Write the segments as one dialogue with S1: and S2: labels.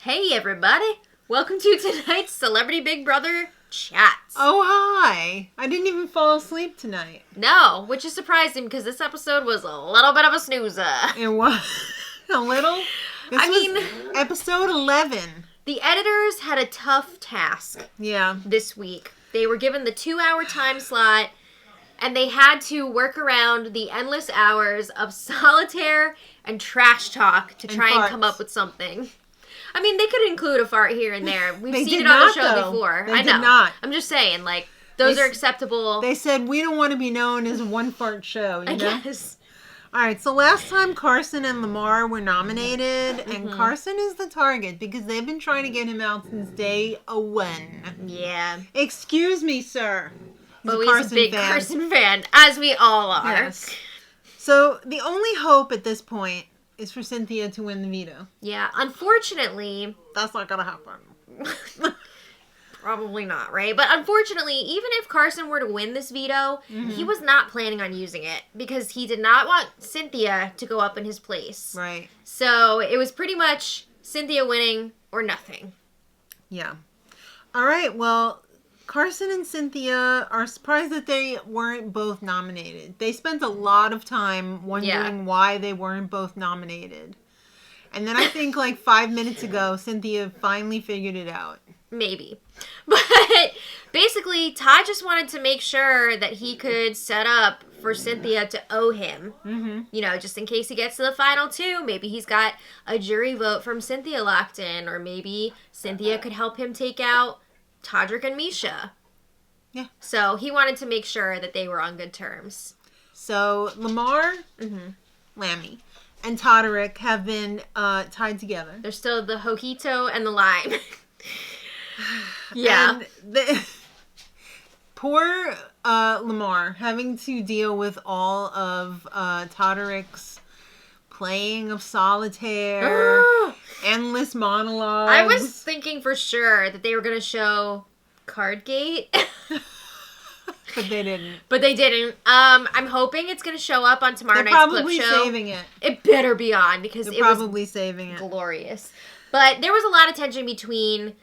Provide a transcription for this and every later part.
S1: Hey everybody! Welcome to tonight's Celebrity Big Brother Chats.
S2: Oh, hi! I didn't even fall asleep tonight.
S1: No, which is surprising because this episode was a little bit of a snoozer.
S2: It was a little. This was episode 11.
S1: The editors had a tough task.
S2: Yeah.
S1: This week. They were given the 2-hour time slot, and they had to work around the endless hours of solitaire and trash talk to try and come up with something. I mean, they could include a fart here and there. We've seen it on the show before.
S2: I know. Did not.
S1: I'm just saying, like, those are acceptable.
S2: They said, we don't want to be known as a one-fart show, you know?
S1: I guess.
S2: All right, so last time Carson and Lamar were nominated, and Carson is the target because they've been trying to get him out since day one.
S1: Yeah.
S2: Excuse me, sir.
S1: But he's a big Carson fan, as we all are.
S2: Yes. So the only hope at this point is for Cynthia to win the veto.
S1: Yeah, unfortunately...
S2: That's not gonna happen.
S1: Probably not, right? But unfortunately, even if Carson were to win this veto, he was not planning on using it because he did not want Cynthia to go up in his place.
S2: Right.
S1: So it was pretty much Cynthia winning or nothing.
S2: Yeah. All right, well... Carson and Cynthia are surprised that they weren't both nominated. They spent a lot of time wondering why they weren't both nominated. And then I think like 5 minutes ago, Cynthia finally figured it out.
S1: Maybe. But basically, Todd just wanted to make sure that he could set up for Cynthia to owe him. Mm-hmm. You know, just in case he gets to the final two. Maybe he's got a jury vote from Cynthia locked in. Or maybe Cynthia could help him take out Todrick and Miesha.
S2: Yeah.
S1: So he wanted to make sure that they were on good terms.
S2: So Lamar, Lammy, and Todrick have been tied together.
S1: They're still the Hojito and the Lime. Yeah.
S2: And poor Lamar having to deal with all of Todrick's playing of solitaire, endless monologues.
S1: I was thinking for sure that they were going to show Cardgate.
S2: But they didn't.
S1: But they didn't. I'm hoping it's going to show up on tomorrow night's clip show.
S2: They're probably saving it.
S1: It better be on because
S2: They're
S1: it
S2: probably
S1: was
S2: saving it.
S1: Glorious. But there was a lot of tension between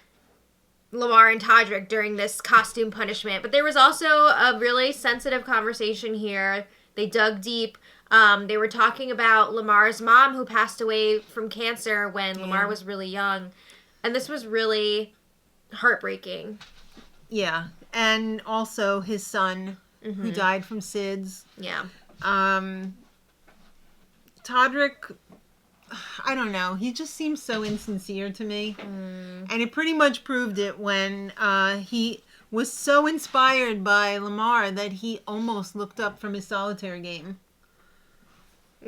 S1: Lamar and Todrick during this costume punishment. But there was also a really sensitive conversation here. They dug deep. They were talking about Lamar's mom who passed away from cancer when Lamar was really young. And this was really heartbreaking.
S2: Yeah. And also his son who died from SIDS.
S1: Yeah.
S2: Todrick, I don't know. He just seems so insincere to me. And it pretty much proved it when he was so inspired by Lamar that he almost looked up from his solitaire game.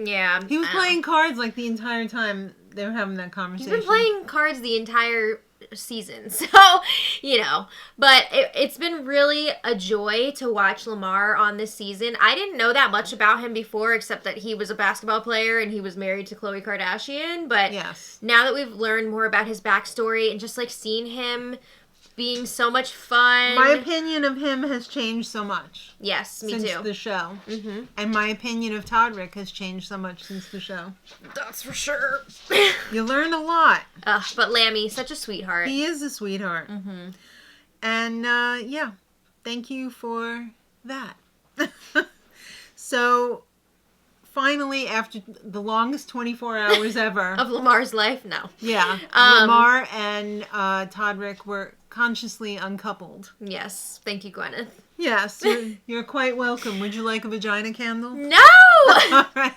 S1: Yeah.
S2: He was playing cards like the entire time they were having that conversation.
S1: He's been playing cards the entire season. So, you know. But it's been really a joy to watch Lamar on this season. I didn't know that much about him before, except that he was a basketball player and he was married to Khloe Kardashian. But now that we've learned more about his backstory and just like seeing him being so much fun.
S2: My opinion of him has changed so much.
S1: Yes, me
S2: since
S1: too.
S2: Since the show. And my opinion of Todrick has changed so much since the show.
S1: That's for sure.
S2: You learn a lot.
S1: But Lammy, such a sweetheart.
S2: He is a sweetheart. And, yeah, thank you for that. So, finally, after the longest 24 hours ever.
S1: Of Lamar's life? No.
S2: Yeah. Lamar and Todrick were consciously uncoupled.
S1: Yes. Thank you, Gwyneth.
S2: Yes. You're quite welcome. Would you like a vagina candle?
S1: No!
S2: All right.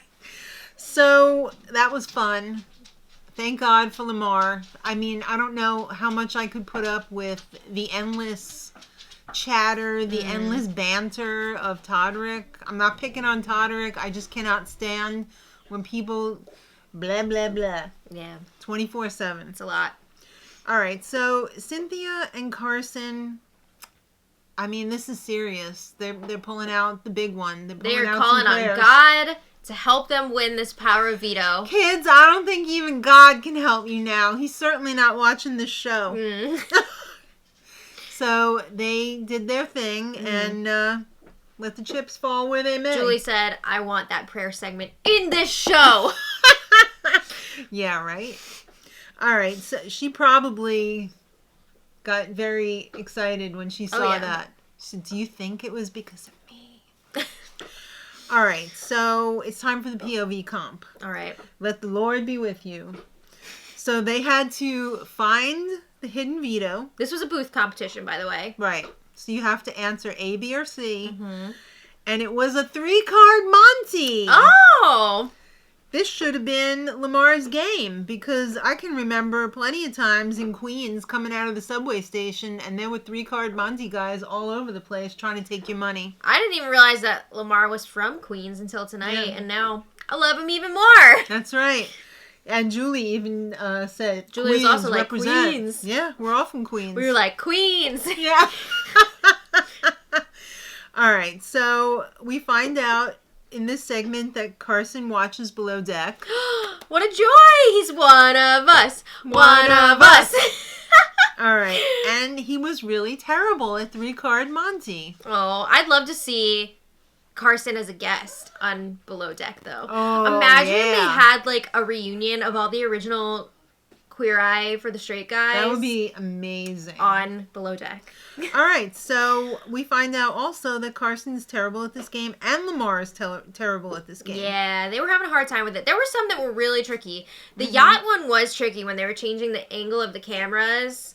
S2: So, that was fun. Thank God for Lamar. I mean, I don't know how much I could put up with the endless chatter, the endless banter of Todrick. I'm not picking on Todrick. I just cannot stand when people blah, blah, blah.
S1: Yeah.
S2: 24/7.
S1: It's a lot.
S2: All right. So, Cynthia and Carson, I mean, this is serious. They're pulling out the big one.
S1: They're calling on God to help them win this power of veto.
S2: Kids, I don't think even God can help you now. He's certainly not watching this show. So they did their thing and let the chips fall where they may.
S1: Julie said, I want that prayer segment in this show.
S2: Yeah, right? All right, so she probably got very excited when she saw that. She said, do you think it was because of me? All right, so it's time for the POV comp.
S1: All right.
S2: Let the Lord be with you. So they had to find the hidden veto.
S1: This was a booth competition, by the way.
S2: Right. So you have to answer A, B, or C.
S1: Mm-hmm.
S2: And it was a 3-card Monty.
S1: Oh!
S2: This should have been Lamar's game, because I can remember plenty of times in Queens coming out of the subway station and there were 3-card Monty guys all over the place trying to take your money.
S1: I didn't even realize that Lamar was from Queens until tonight, and now I love him even more.
S2: That's right. And Julie even said,
S1: Julie was also like, Queens.
S2: Yeah, we're all from Queens.
S1: We were like, Queens.
S2: Yeah. All right, so we find out in this segment that Carson watches Below Deck.
S1: What a joy! He's one of us. One of us.
S2: All right, and he was really terrible at 3-card Monty.
S1: Oh, I'd love to see Carson as a guest on Below Deck, though.
S2: Oh,
S1: imagine
S2: yeah.
S1: if they had like a reunion of all the original Queer Eye for the Straight Guys.
S2: That would be amazing.
S1: On Below Deck.
S2: All right, so we find out also that Carson's terrible at this game and Lamar is terrible at this game.
S1: Yeah, they were having a hard time with it. There were some that were really tricky. The yacht one was tricky when they were changing the angle of the cameras.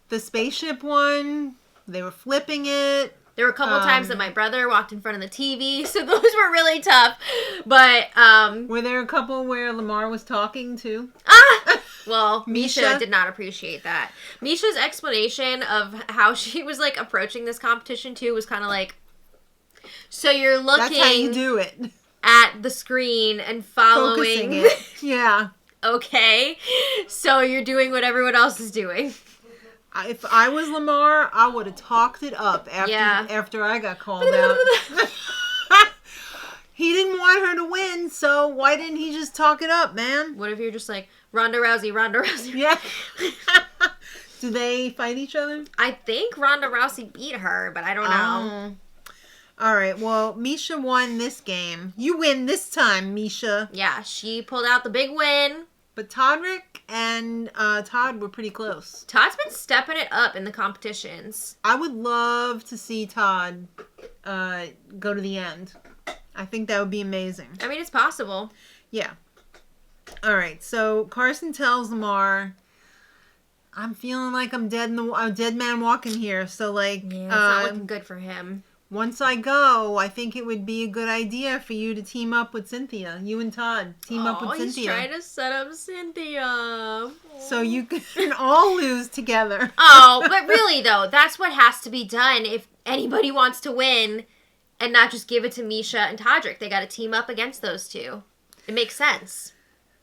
S2: The spaceship one, they were flipping it.
S1: There were a couple times that my brother walked in front of the TV, so those were really tough. But,
S2: were there a couple where Lamar was talking too?
S1: Well, Miesha did not appreciate that. Miesha's explanation of how she was, like, approaching this competition, too, was kind of like, so you're looking...
S2: That's how you do it.
S1: ...at the screen and following...
S2: Focusing it. Yeah.
S1: Okay. So you're doing what everyone else is doing.
S2: If I was Lamar, I would have talked it up after I got called out. He didn't want her to win, so why didn't he just talk it up, man?
S1: What if you're just like, Ronda Rousey, Ronda Rousey?
S2: Yeah. Do they fight each other?
S1: I think Ronda Rousey beat her, but I don't know.
S2: All right, well, Miesha won this game. You win this time, Miesha.
S1: Yeah, she pulled out the big win.
S2: But Todrick and Todd were pretty close.
S1: Todd's been stepping it up in the competitions.
S2: I would love to see Todd go to the end. I think that would be amazing.
S1: I mean, it's possible.
S2: Yeah. All right, so Carson tells Lamar, I'm feeling like I'm dead man walking here. So, like...
S1: Yeah, it's not looking good for him.
S2: Once I go, I think it would be a good idea for you to team up with Cynthia. You and Todd team up with Cynthia.
S1: He's trying to set up Cynthia.
S2: So you can all lose together.
S1: Oh, but really, though, that's what has to be done if anybody wants to win and not just give it to Miesha and Todrick. They got to team up against those two. It makes sense.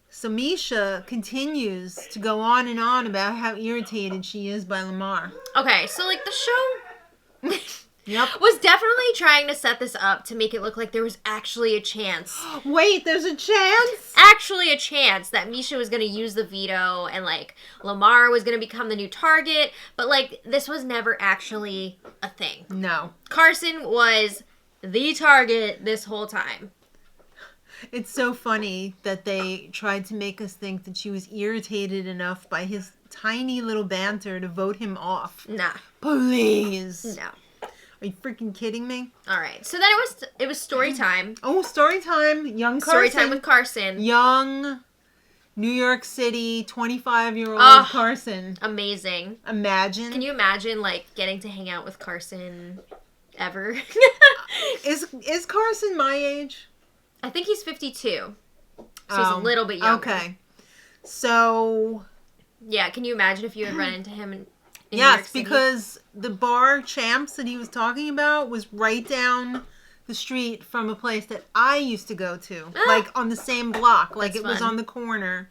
S2: So Miesha continues to go on and on about how irritated she is by Lamar.
S1: Okay, so, like, the show...
S2: Yep.
S1: Was definitely trying to set this up to make it look like there was actually a chance.
S2: Wait, there's a chance?
S1: Actually a chance that Miesha was going to use the veto and, like, Lamar was going to become the new target. But, like, this was never actually a thing.
S2: No.
S1: Carson was the target this whole time.
S2: It's so funny that they tried to make us think that she was irritated enough by his tiny little banter to vote him off.
S1: Nah.
S2: Please.
S1: No.
S2: Are you freaking kidding me?
S1: All right. So then it was story time.
S2: Oh, story time. Young Carson.
S1: Story time with Carson.
S2: Young New York City 25-year-old Carson.
S1: Amazing.
S2: Imagine.
S1: Can you imagine, like, getting to hang out with Carson ever?
S2: Is Carson my age?
S1: I think he's 52. So he's a little bit younger.
S2: Okay. So...
S1: Yeah, can you imagine if you had run into him in New
S2: yes,
S1: York City?
S2: Because the bar Champs that he was talking about was right down the street from a place that I used to go to. Like, on the same block. Like,
S1: That's
S2: it was
S1: fun.
S2: on the corner.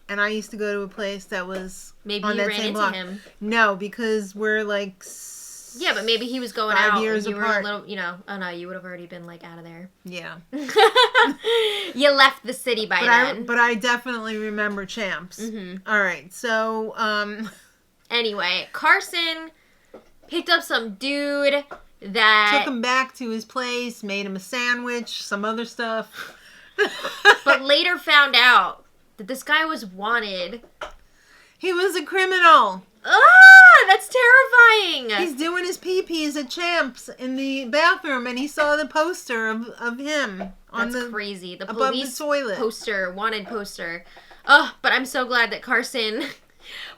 S2: And I used to go to a place that was
S1: maybe
S2: on
S1: you
S2: that
S1: ran
S2: same
S1: into
S2: block.
S1: him.
S2: No, because we're, like...
S1: Yeah, but maybe he was going
S2: 5
S1: out
S2: years
S1: and you
S2: apart.
S1: were a little, you know, oh no, you would have already been, like, out of there.
S2: Yeah.
S1: You left the city by then.
S2: But I definitely remember Champs.
S1: Mm-hmm.
S2: All right, so...
S1: Anyway, Carson picked up some dude that...
S2: took him back to his place, made him a sandwich, some other stuff.
S1: but later found out that this guy was wanted
S2: He was a criminal.
S1: Ah, that's terrifying.
S2: He's doing his pee-pees at Champs in the bathroom, and he saw the poster of him on
S1: That's crazy. The
S2: above
S1: police
S2: the toilet.
S1: wanted poster. Oh, but I'm so glad that Carson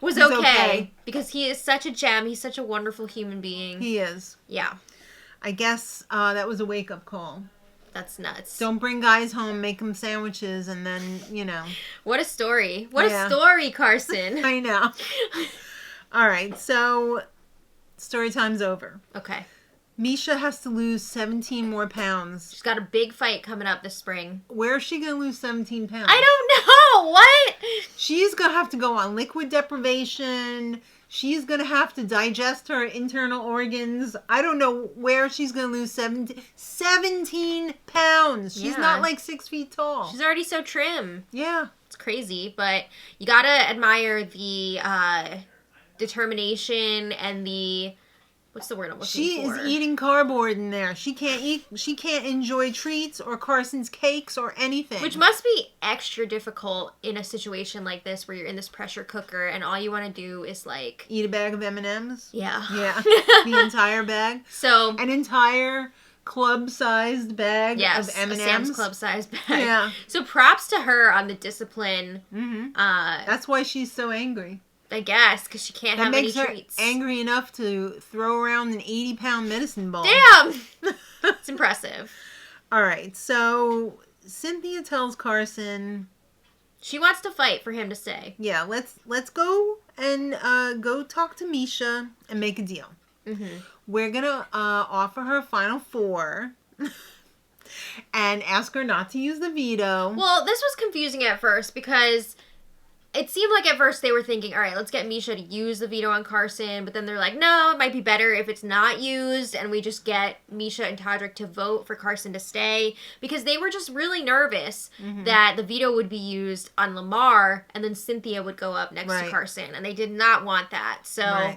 S1: was
S2: He's
S1: okay. Because he is such a gem. He's such a wonderful human being.
S2: He is.
S1: Yeah.
S2: I guess that was a wake-up call.
S1: That's nuts.
S2: Don't bring guys home, make them sandwiches, and then,
S1: What a story. What a story, Carson.
S2: I know. All right, so story time's over.
S1: Okay.
S2: Miesha has to lose 17 more pounds.
S1: She's got a big fight coming up this spring.
S2: Where is she going to lose 17 pounds?
S1: I don't know. What?
S2: She's going to have to go on liquid deprivation. She's going to have to digest her internal organs. I don't know where she's going to lose 17 pounds. She's not like 6 feet tall.
S1: She's already so trim.
S2: Yeah.
S1: It's crazy, but you got to admire the determination and the... What's the word I'm looking for?
S2: She is eating cardboard in there. She can't enjoy treats or Carson's cakes or anything.
S1: Which must be extra difficult in a situation like this where you're in this pressure cooker and all you want to do is like...
S2: Eat a bag of M&Ms?
S1: Yeah.
S2: Yeah. The entire bag?
S1: So...
S2: An entire club-sized bag
S1: of
S2: M&Ms?
S1: A Sam's Club-sized bag.
S2: Yeah.
S1: So props to her on the discipline.
S2: Mm-hmm. That's why she's so angry.
S1: I guess, because she can't have any treats.
S2: That makes her angry enough to throw around an 80-pound medicine ball.
S1: Damn! It's impressive.
S2: All right, so Cynthia tells Carson...
S1: She wants to fight for him to stay.
S2: Yeah, let's go and go talk to Miesha and make a deal.
S1: Mm-hmm.
S2: We're going to offer her Final Four and ask her not to use the veto.
S1: Well, this was confusing at first because... It seemed like at first they were thinking, all right, let's get Miesha to use the veto on Carson. But then they're like, no, it might be better if it's not used. And we just get Miesha and Todrick to vote for Carson to stay. Because they were just really nervous that the veto would be used on Lamar. And then Cynthia would go up next to Carson. And they did not want that. So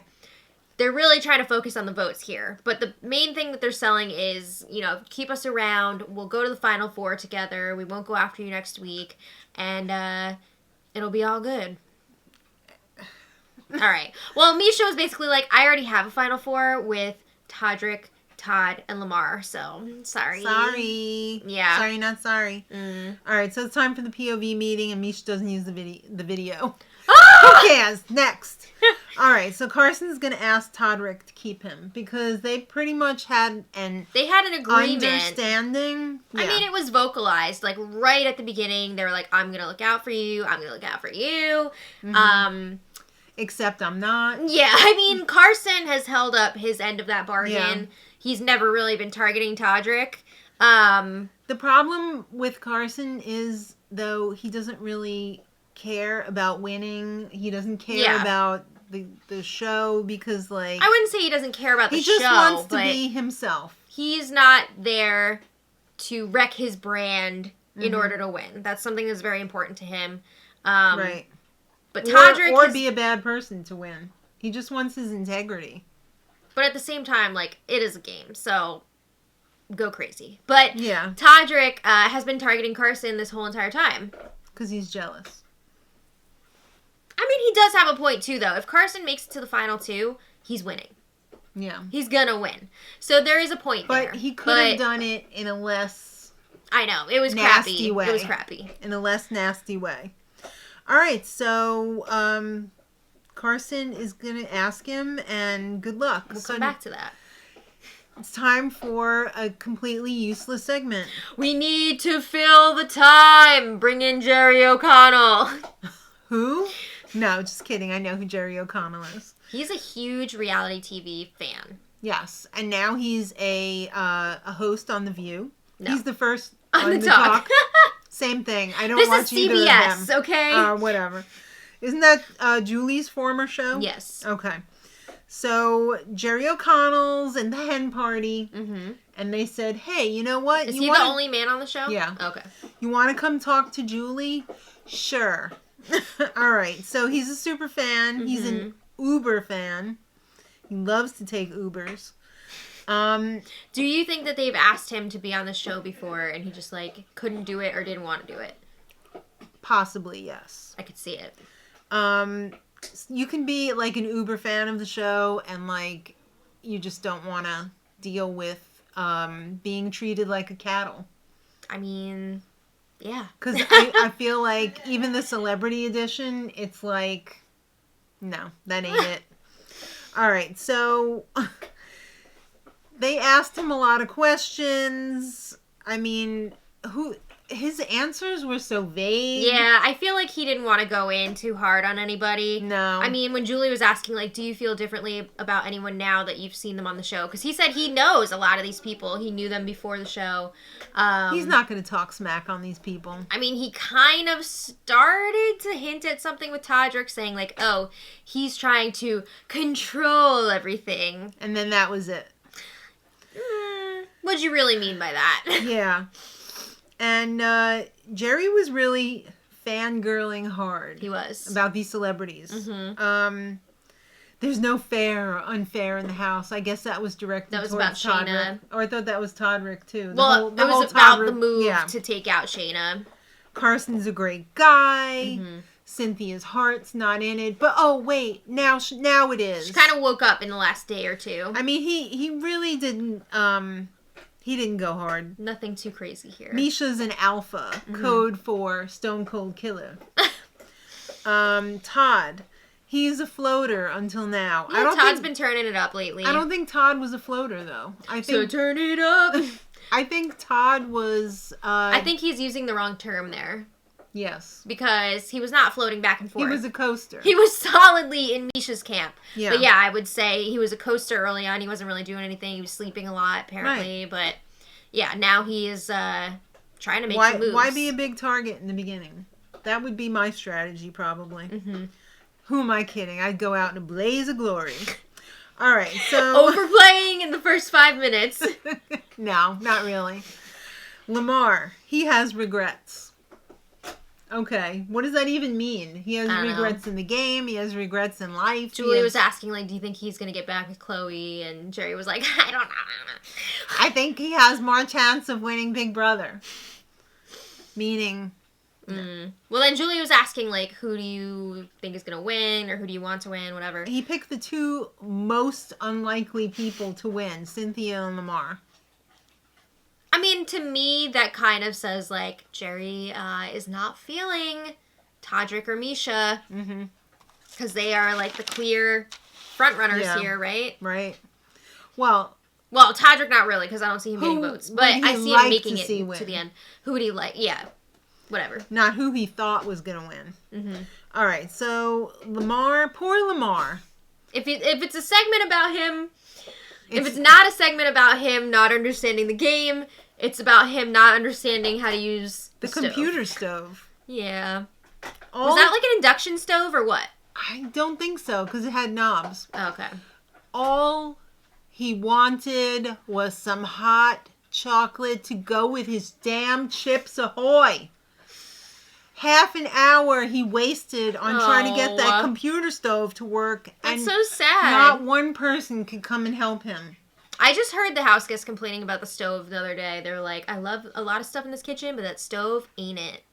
S1: they're really trying to focus on the votes here. But the main thing that they're selling is, keep us around. We'll go to the Final Four together. We won't go after you next week. And, it'll be all good. All right. Well, Miesha was basically like, I already have a Final Four with Todrick, Todd, and Lamar, so sorry.
S2: Sorry.
S1: Yeah.
S2: Sorry, not sorry. All right, so it's time for the POV meeting, and Miesha doesn't use the video. Who cares? Next. All right, so Carson's going to ask Todrick to keep him because they pretty much had an
S1: agreement.
S2: Understanding.
S1: Yeah. I mean, it was vocalized. Like, right at the beginning, they were like, I'm going to look out for you. I'm going to look out for you.
S2: Mm-hmm. Except I'm not.
S1: Yeah, I mean, Carson has held up his end of that bargain. Yeah. He's never really been targeting Todrick.
S2: The problem with Carson is, though, he doesn't really care about winning. He doesn't care about the show because, like...
S1: I wouldn't say he doesn't care about the show,
S2: he just wants to be himself.
S1: He's not there to wreck his brand in order to win. That's something that's very important to him.
S2: Right.
S1: But Todrick...
S2: Or be a bad person to win. He just wants his integrity.
S1: But at the same time, like, it is a game, so... Go crazy. But
S2: yeah.
S1: Todrick has been targeting Carson this whole entire time.
S2: Because he's jealous.
S1: I mean, he does have a point, too, though. If Carson makes it to the final two, he's winning.
S2: Yeah.
S1: He's gonna win. So there is a point there.
S2: But he could have done it in a less...
S1: I know. It was
S2: nasty
S1: crappy.
S2: way.
S1: It was crappy.
S2: In a less nasty way. All right, so Carson is going to ask him, and good luck.
S1: We'll come back to that.
S2: It's time for a completely useless segment.
S1: We need to fill the time. Bring in Jerry O'Connell.
S2: Who? No, just kidding. I know who Jerry O'Connell is.
S1: He's a huge reality TV fan.
S2: Yes, and now he's a host on The View.
S1: No.
S2: He's the first
S1: on the talk.
S2: Same thing. I don't
S1: this
S2: watch
S1: is
S2: either
S1: CBS,
S2: of them.
S1: okay?
S2: Whatever. Isn't that Julie's former show?
S1: Yes.
S2: Okay. So Jerry O'Connell's in the hen party, and they said, "Hey, you know what?
S1: Is he the only man on the show?
S2: Yeah.
S1: Okay.
S2: You want to come talk to Julie? Sure. All right. So he's a super fan. He's an Uber fan. He loves to take Ubers.
S1: Do you think that they've asked him to be on the show before, and he just like couldn't do it or didn't want to do it?
S2: Possibly, yes.
S1: I could see it.
S2: you can be like an uber fan of the show and like you just don't want to deal with being treated like a cattle.
S1: I mean, yeah.
S2: Because I feel like even the celebrity edition, it's like, no, that ain't it. All right, so they asked him a lot of questions. I mean, his answers were so vague.
S1: Yeah, I feel like he didn't want to go in too hard on anybody.
S2: No.
S1: I mean, when Julie was asking, like, do you feel differently about anyone now that you've seen them on the show? Because he said he knows a lot of these people. He knew them before the show.
S2: He's not going to talk smack on these people.
S1: I mean, he kind of started to hint at something with Todrick, saying, like, oh, he's trying to control everything.
S2: And then that was it.
S1: What'd you really mean by that?
S2: Yeah. And Jerry was really fangirling hard.
S1: He was.
S2: About these celebrities.
S1: Mm-hmm.
S2: There's no fair or unfair in the house. I guess that was directed towards
S1: about
S2: Todrick.
S1: Shayna.
S2: Or I thought that was Todrick, too.
S1: Well, it was about the move to take out Shayna.
S2: Carson's a great guy.
S1: Mm-hmm.
S2: Cynthia's heart's not in it. But, oh, wait. Now it is.
S1: She kind of woke up in the last day or two.
S2: I mean, he really didn't... He didn't go hard.
S1: Nothing too crazy here.
S2: Miesha's an alpha. Mm-hmm. Code for Stone Cold Killer. Todd. He's a floater until now.
S1: Yeah, Todd's been turning it up lately.
S2: I don't think Todd was a floater, though.
S1: So turn it up.
S2: I think Todd was...
S1: I think he's using the wrong term there.
S2: Yes.
S1: Because he was not floating back and forth.
S2: He was a coaster.
S1: He was solidly in Miesha's camp.
S2: Yeah.
S1: But yeah, I would say he was a coaster early on. He wasn't really doing anything. He was sleeping a lot, apparently. Right. But yeah, now he is trying to make some moves.
S2: Why be a big target in the beginning? That would be my strategy, probably. Mm-hmm. Who am I kidding? I'd go out in a blaze of glory. All right, so...
S1: Overplaying in the first 5 minutes.
S2: No, not really. Lamar, he has regrets. Okay, what does that even mean? He has regrets in the game. He has regrets in life.
S1: Julie was asking, like, do you think he's going to get back with Chloe? And Jerry was like, I don't know.
S2: I think he has more chance of winning Big Brother. Meaning...
S1: Well, then Julie was asking, like, who do you think is going to win? Or who do you want to win? Whatever.
S2: He picked the two most unlikely people to win, Cynthia and Lamar.
S1: I mean, to me, that kind of says, like, Jerry is not feeling Todrick or Miesha. Mm-hmm. Because they are, like, the clear front runners here, right?
S2: Right. Well,
S1: Todrick not really, because I don't see him getting votes. But I see him making it to the end. Who would he like? Yeah. Whatever.
S2: Not who he thought was going to win. Mm-hmm. All right. So, Lamar, poor Lamar.
S1: If it's a segment about him... If it's not a segment about him not understanding the game, it's about him not understanding how to use the
S2: computer stove.
S1: Yeah. Was that like an induction stove or what?
S2: I don't think so, because it had knobs.
S1: Okay.
S2: All he wanted was some hot chocolate to go with his damn Chips Ahoy. Half an hour he wasted on trying to get that computer stove to work.
S1: That's so sad.
S2: Not one person could come and help him.
S1: I just heard the house guests complaining about the stove the other day. They were like, I love a lot of stuff in this kitchen, but that stove ain't it.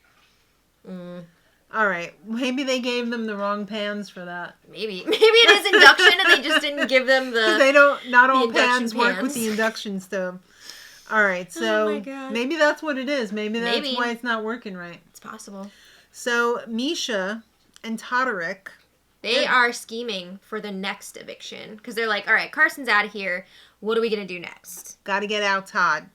S2: All right. Maybe they gave them the wrong pans for that.
S1: Maybe it is induction and they just didn't give them the...
S2: Not all pans work with the induction stove. All right, so maybe that's what it is. Maybe that's why it's not working right.
S1: It's possible.
S2: So Miesha and Todrick,
S1: they are scheming for the next eviction because they're like, all right, Carson's out of here. What are we going to do next?
S2: Got to get out Todd.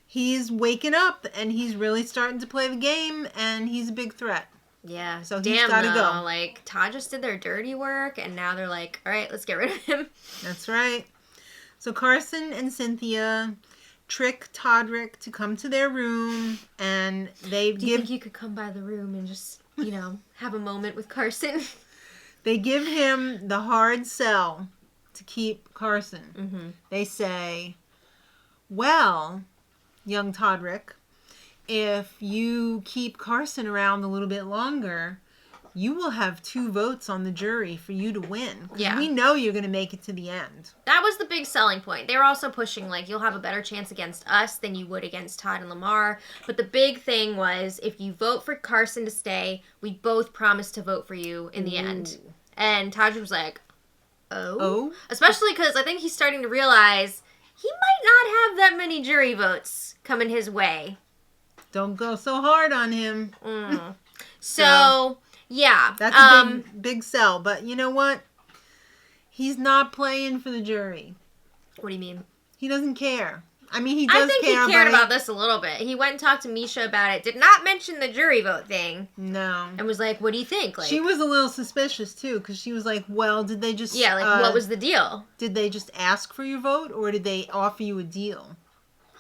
S2: He's waking up and he's really starting to play the game and he's a big threat.
S1: Yeah.
S2: So he's got to go.
S1: Like, Todd just did their dirty work and now they're like, all right, let's get rid of him.
S2: That's right. So Carson and Cynthia trick Todrick to come to their room, and they
S1: Do you think you could come by the room and just, have a moment with Carson?
S2: They give him the hard sell to keep Carson. Mm-hmm. They say, well, young Todrick, if you keep Carson around a little bit longer, you will have 2 votes on the jury for you to win.
S1: Yeah.
S2: We know you're going to make it to the end.
S1: That was the big selling point. They were also pushing, like, you'll have a better chance against us than you would against Todd and Lamar. But the big thing was, if you vote for Carson to stay, we both promise to vote for you in the end. And Todrick was like, oh? Especially because I think he's starting to realize he might not have that many jury votes coming his way.
S2: Don't go so hard on him.
S1: So, yeah.
S2: That's a big sell. But you know what? He's not playing for the jury.
S1: What do you mean?
S2: He doesn't care. I mean, he does care.
S1: I think he cared about this a little bit. He went and talked to Miesha about it. Did not mention the jury vote thing.
S2: No.
S1: And was like, what do you think? Like,
S2: she was a little suspicious, too, because she was like, well, did they just...
S1: Yeah, like, what was the deal?
S2: Did they just ask for your vote, or did they offer you a deal?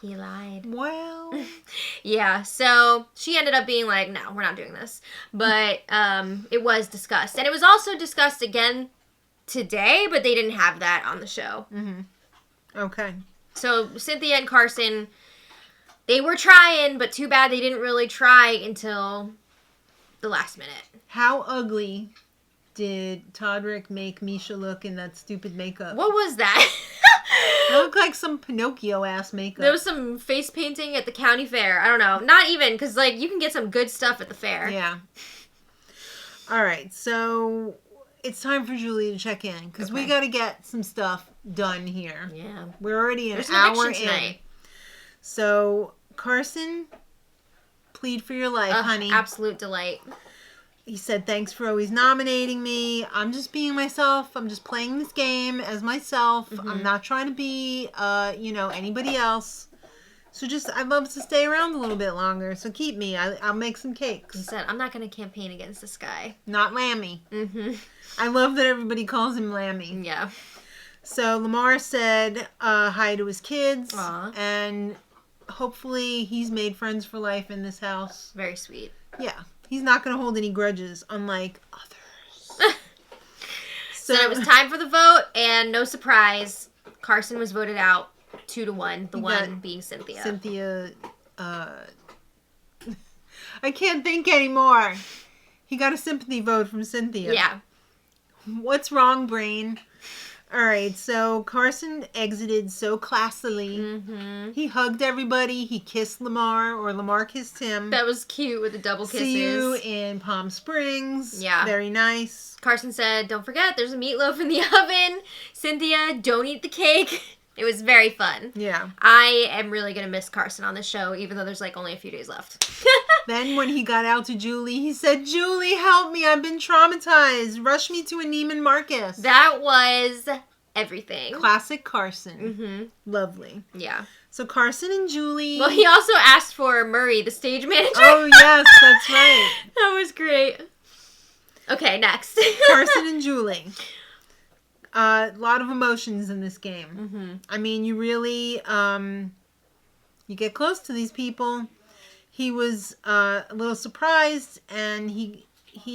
S1: He lied.
S2: Well...
S1: Yeah, so she ended up being like, no, we're not doing this. But it was discussed. And it was also discussed again today, but they didn't have that on the show.
S2: Okay.
S1: So Cynthia and Carson, they were trying, but too bad they didn't really try until the last minute.
S2: How ugly did Todrick make Miesha look in that stupid makeup?
S1: What was that?
S2: It looked like some Pinocchio-ass makeup.
S1: There was some face painting at the county fair. I don't know. Not even, because, like, you can get some good stuff at the fair.
S2: Yeah. All right, so it's time for Julie to check in, because we got to get some stuff done here.
S1: Yeah.
S2: We're already an
S1: There's
S2: hour
S1: eviction tonight.
S2: So, Carson, plead for your life, honey.
S1: Absolute delight.
S2: He said, thanks for always nominating me. I'm just being myself. I'm just playing this game as myself. I'm not trying to be, anybody else. So I'd love to stay around a little bit longer. So keep me. I'll make some cakes.
S1: He said, I'm not going to campaign against this guy.
S2: Not Lammy. I love that everybody calls him Lammy.
S1: Yeah.
S2: So Lamar said hi to his kids.
S1: Aww.
S2: And hopefully he's made friends for life in this house.
S1: Very sweet.
S2: Yeah. He's not going to hold any grudges, unlike others.
S1: So it was time for the vote, and no surprise, Carson was voted out 2-1, the one being Cynthia.
S2: Cynthia, I can't think anymore. He got a sympathy vote from Cynthia.
S1: Yeah.
S2: What's wrong, brain? All right, so Carson exited so classily. He hugged everybody. He kissed Lamar, or Lamar kissed him.
S1: That was cute with the double kisses.
S2: See you in Palm Springs.
S1: Yeah.
S2: Very nice.
S1: Carson said, don't forget, there's a meatloaf in the oven. Cynthia, don't eat the cake. It was very fun.
S2: Yeah.
S1: I am really going to miss Carson on the show, even though there's, like, only a few days left.
S2: Then when he got out to Julie, he said, Julie, help me. I've been traumatized. Rush me to a Neiman Marcus.
S1: That was everything.
S2: Classic Carson. Lovely.
S1: Yeah.
S2: So Carson and Julie.
S1: Well, he also asked for Murray, the stage manager.
S2: Oh, yes, that's right.
S1: That was great. Okay, next.
S2: Carson and Julie. A lot of emotions in this game. I mean, you really, you get close to these people. He was a little surprised, and he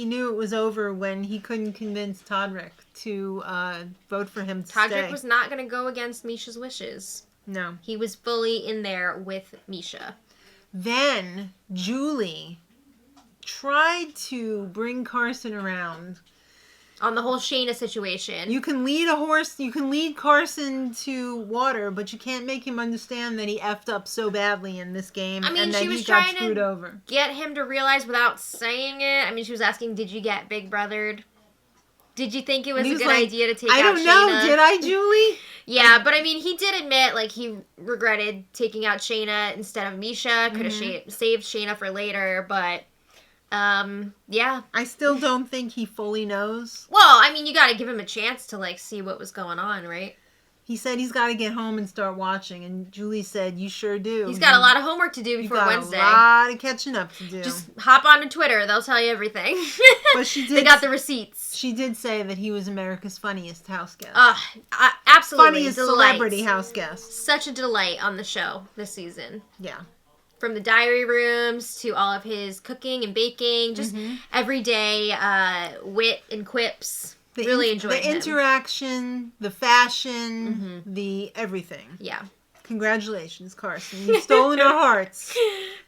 S2: knew it was over when he couldn't convince Todrick to vote for him to stay.
S1: Todrick was not going to go against Miesha's wishes.
S2: No.
S1: He was fully in there with Miesha.
S2: Then Julie tried to bring Carson around.
S1: On the whole Shayna situation.
S2: You can lead Carson to water, but you can't make him understand that he effed up so badly in this game.
S1: I mean,
S2: and that
S1: she was
S2: he got
S1: trying
S2: screwed
S1: to
S2: over.
S1: Get him to realize without saying it. I mean, she was asking, did you get Big Brothered? Did you think it was a good idea to take out Shayna?
S2: I don't know. Did I, Julie?
S1: Yeah, but I mean, he did admit, like, he regretted taking out Shayna instead of Miesha. Could have saved Shayna for later, but... yeah.
S2: I still don't think he fully knows.
S1: Well, I mean, you gotta give him a chance to, like, see what was going on, right?
S2: He said he's got to get home and start watching, and Julie said, you sure do.
S1: He's got a lot of homework to do before Wednesday.
S2: A lot of catching up to do.
S1: Just hop onto Twitter. They'll tell you everything.
S2: But she did.
S1: They got the receipts.
S2: She did say that he was America's funniest house guest.
S1: Absolutely.
S2: Funniest celebrity house guest.
S1: Such a delight on the show this season.
S2: Yeah.
S1: From the diary rooms to all of his cooking and baking, just everyday wit and quips. Really enjoyed
S2: the interaction, the fashion, the everything.
S1: Yeah.
S2: Congratulations, Carson. You've stolen our hearts.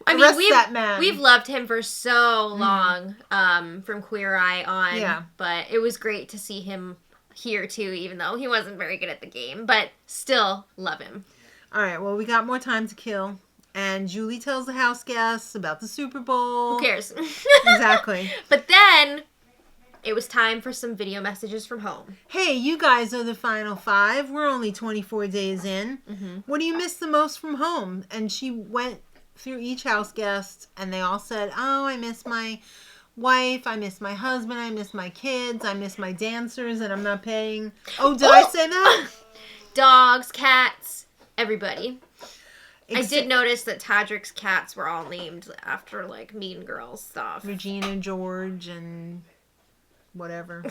S1: I
S2: Arrest
S1: mean,
S2: that man.
S1: we've loved him for so long, from Queer Eye on.
S2: Yeah.
S1: But it was great to see him here, too, even though he wasn't very good at the game. But still love him.
S2: All right, well, we got more time to kill. And Julie tells the house guests about the Super Bowl.
S1: Who cares?
S2: Exactly.
S1: But then it was time for some video messages from home.
S2: Hey, you guys are the final 5. We're only 24 days in.
S1: Mm-hmm.
S2: What do you miss the most from home? And she went through each house guest, and they all said, oh, I miss my wife, I miss my husband, I miss my kids, I miss my dancers, and I'm not paying. Oh, did I say that?
S1: Dogs, cats, everybody. I did notice that Todrick's cats were all named after, like, Mean Girls stuff.
S2: Regina, George, and whatever.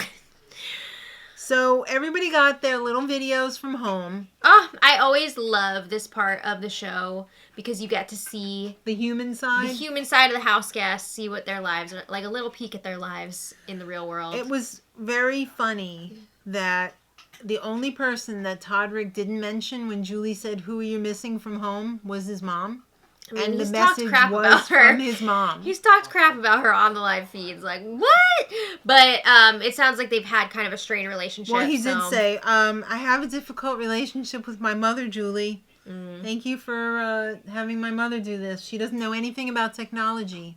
S2: So everybody got their little videos from home.
S1: Oh, I always love this part of the show because you get to see
S2: the human side.
S1: The human side of the house guests, see what their lives are, like a little peek at their lives in the real world.
S2: It was very funny that the only person that Todrick didn't mention when Julie said, who are you missing from home, was his mom.
S1: I mean,
S2: and
S1: he's
S2: the
S1: talked
S2: message
S1: crap
S2: was
S1: about her.
S2: from his mom.
S1: He's talked crap about her on the live feeds. Like, what? But it sounds like they've had kind of a strained relationship.
S2: Well, he did say, I have a difficult relationship with my mother, Julie.
S1: Mm.
S2: Thank you for having my mother do this. She doesn't know anything about technology.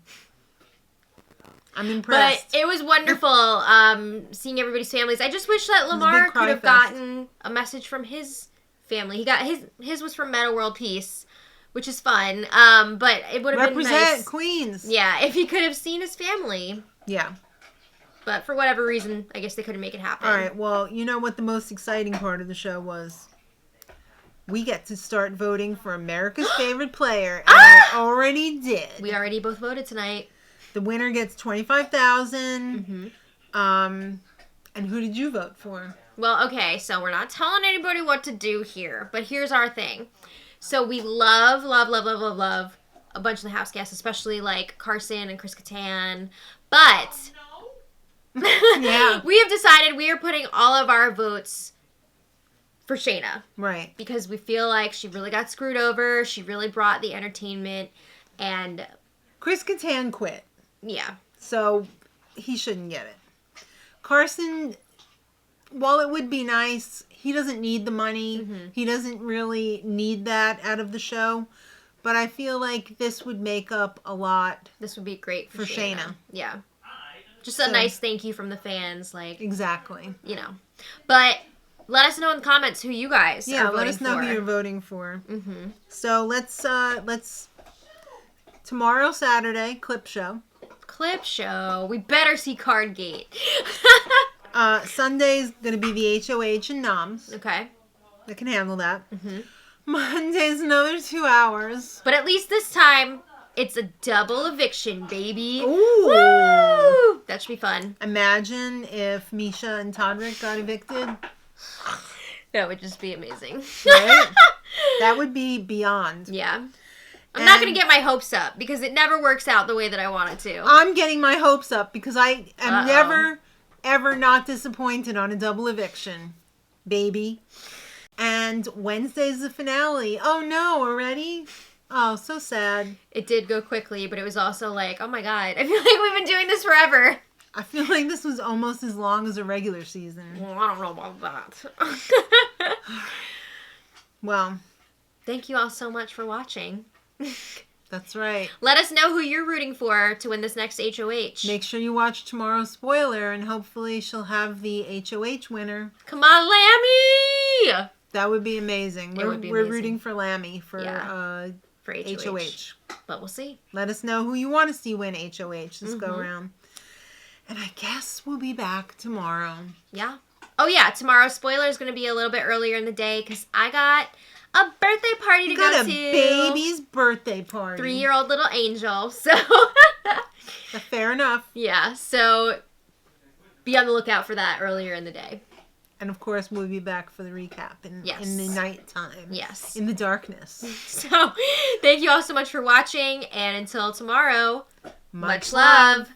S2: I'm impressed.
S1: But it was wonderful seeing everybody's families. I just wish that Lamar could have gotten a message from his family. He got his was from Meta World Peace, which is fun. But it would have been nice.
S2: Represent Queens.
S1: Yeah, if he could have seen his family.
S2: Yeah.
S1: But for whatever reason, I guess they couldn't make it happen.
S2: All right. Well, you know what the most exciting part of the show was? We get to start voting for America's favorite player, and I already did.
S1: We already both voted tonight.
S2: The winner gets $25,000.
S1: Mm-hmm.
S2: And who did you vote for?
S1: Well, okay, so we're not telling anybody what to do here, but here's our thing. So we love a bunch of the house guests, especially like Carson and Chris Kattan, but
S2: Yeah.
S1: we have decided we are putting all of our votes for Shayna.
S2: Right.
S1: Because we feel like she really got screwed over, she really brought the entertainment, and
S2: Chris Kattan quit.
S1: yeah.
S2: So he shouldn't get it. Carson, while it would be nice, he doesn't need the money.
S1: Mm-hmm.
S2: He doesn't really need that out of the show. But I feel like this would make up a lot.
S1: This would be great for
S2: Shayna.
S1: Shayna. Yeah. Just a nice thank you from the fans, like,
S2: Exactly.
S1: you know. But let us know in the comments who you guys are voting for.
S2: Yeah, let us know who you're voting for.
S1: Mm-hmm.
S2: So let's tomorrow, Saturday, clip show.
S1: Clip show. We better see Cardgate.
S2: Sunday's going to be the HOH and noms.
S1: Okay.
S2: They can handle that.
S1: Mm-hmm.
S2: Monday's another 2 hours.
S1: But at least this time, it's a double eviction, baby.
S2: Ooh.
S1: Woo! That should be fun.
S2: Imagine if Miesha and Todrick got evicted.
S1: That would just be amazing.
S2: Right? That would be beyond.
S1: Yeah. I'm not going to get my hopes up because it never works out the way that I want it to.
S2: I'm getting my hopes up because I am
S1: Uh-oh.
S2: never, ever not disappointed on a double eviction, baby. And Wednesday's the finale. Oh no, already? Oh, so sad.
S1: It did go quickly, but it was also like, oh my god, I feel like we've been doing this forever.
S2: I feel like this was almost as long as a regular season.
S1: Well, I don't know about that.
S2: Well,
S1: thank you all so much for watching.
S2: that's right.
S1: Let us know who you're rooting for to win this next HOH.
S2: Make sure you watch tomorrow's spoiler, and hopefully she'll have the HOH winner.
S1: Come on, Lammy!
S2: That would be amazing.
S1: It would be
S2: we're
S1: amazing.
S2: rooting for Lammy for
S1: For HOH.
S2: HOH.
S1: But we'll see.
S2: Let us know who you want to see win HOH this go
S1: Mm-hmm.
S2: around. And I guess we'll be back tomorrow.
S1: Yeah. Oh yeah, tomorrow's spoiler is going to be a little bit earlier in the day because I got a birthday party to go
S2: Got
S1: to.
S2: a baby's birthday party.
S1: 3-year-old little angel. So
S2: Fair enough.
S1: yeah, so be on the lookout for that earlier in the day.
S2: And of course, we'll be back for the recap in the nighttime.
S1: Yes.
S2: In the darkness.
S1: So thank you all so much for watching, and until tomorrow,
S2: Much
S1: much love.